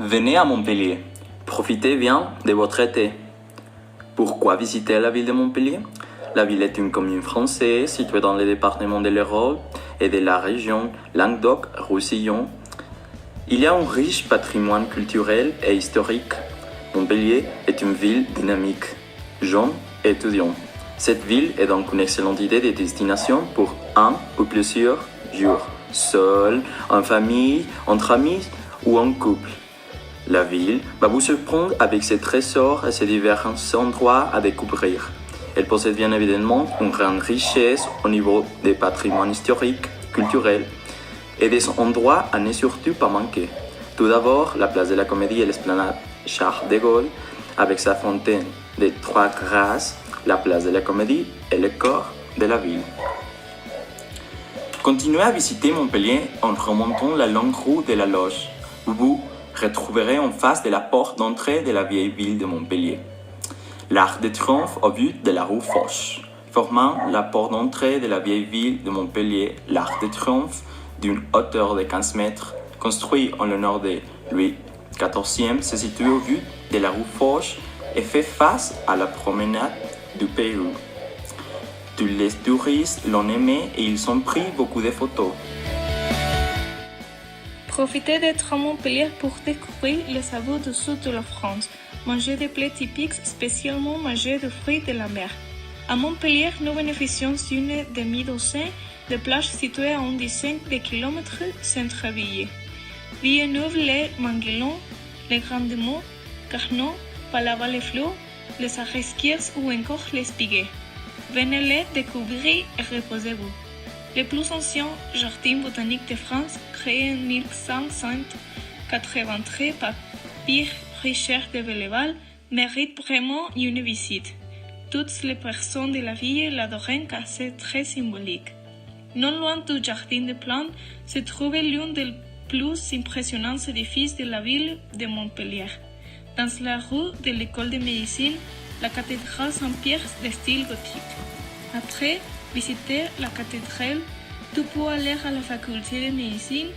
Venez à Montpellier. Profitez bien de votre été. Pourquoi visiter la ville de Montpellier? La ville est une commune française située dans le département de l'Hérault et de la région Languedoc-Roussillon. Il y a un riche patrimoine culturel et historique. Montpellier est une ville dynamique, jeune et étudiante. Cette ville est donc une excellente idée de destination pour un ou plusieurs jours, seul, en famille, entre amis ou en couple. La ville va vous surprendre avec ses trésors et ses divers endroits à découvrir. Elle possède bien évidemment une grande richesse au niveau des patrimoines historiques, culturels et des endroits à ne surtout pas manquer. Tout d'abord, la place de la Comédie et l'esplanade Charles de Gaulle avec sa fontaine des Trois Grâces, la place de la Comédie et le corps de la ville. Continuez à visiter Montpellier en remontant la longue rue de la Loge, où vous retrouverez en face de la porte d'entrée de la vieille ville de Montpellier l'Arc de Triomphe au but de la rue Foch, formant la porte d'entrée de la vieille ville de Montpellier. L'Arc de Triomphe, d'une hauteur de 15 mètres, construit en l'honneur de Louis XIV, se situe au but de la rue Foch et fait face à la promenade du Pérou. Tous les touristes l'ont aimé et ils ont pris beaucoup de photos. Profitez d'être à Montpellier pour découvrir les savoirs du sud de la France. Mangez des plats typiques, spécialement mangez des fruits de la mer. À Montpellier, nous bénéficions d'une demi-douzaine de plages situées à une dizaine de kilomètres centre-ville. Villeneuve-les-Maguelons, les Grands-Monts, Carnot, Palavas-les-Flots, les Arresquières ou encore les Piguets. Venez les découvrir et reposez-vous. Le plus ancien jardin botanique de France, créé en 1583 par Pierre Richard de Belleval, mérite vraiment une visite. Toutes les personnes de la ville l'adorent car c'est très symbolique. Non loin du jardin des plantes se trouve l'un des plus impressionnants édifices de la ville de Montpellier. Dans la rue de l'école de médecine, la cathédrale Saint-Pierre de style gothique. Après visiter la cathédrale, tu peux aller à la faculté de médecine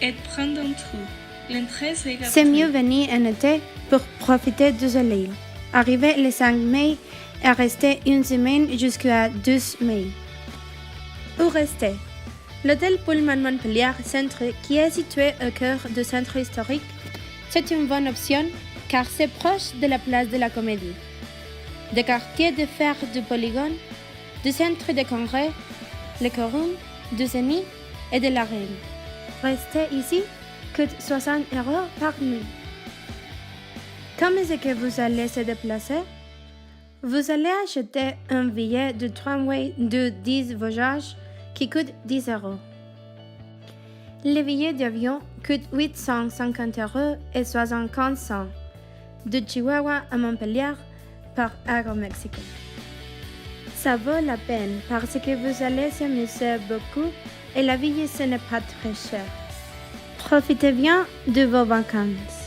et prendre un tour. L'entrée c'est gratuite. C'est mieux venir en été pour profiter du soleil. Arriver le 5 mai et rester une semaine jusqu'à 12 mai. Où rester? L'hôtel Pullman Montpellier Centre, qui est situé au cœur du centre historique, c'est une bonne option car c'est proche de la place de la Comédie, des quartiers de fer du Polygone, du centre de congrès, le Corum, du Zénith et de la Reine. Rester ici coûte 60 € par nuit. Comment est-ce que vous allez se déplacer? Vous allez acheter un billet de tramway de 10 voyages qui coûte 10 €. Le billet d'avion coûte 850 € et 75 cents de Chihuahua à Montpellier par Aeromexico. Ça vaut la peine parce que vous allez s'amuser beaucoup et la vie ce n'est pas très cher. Profitez bien de vos vacances.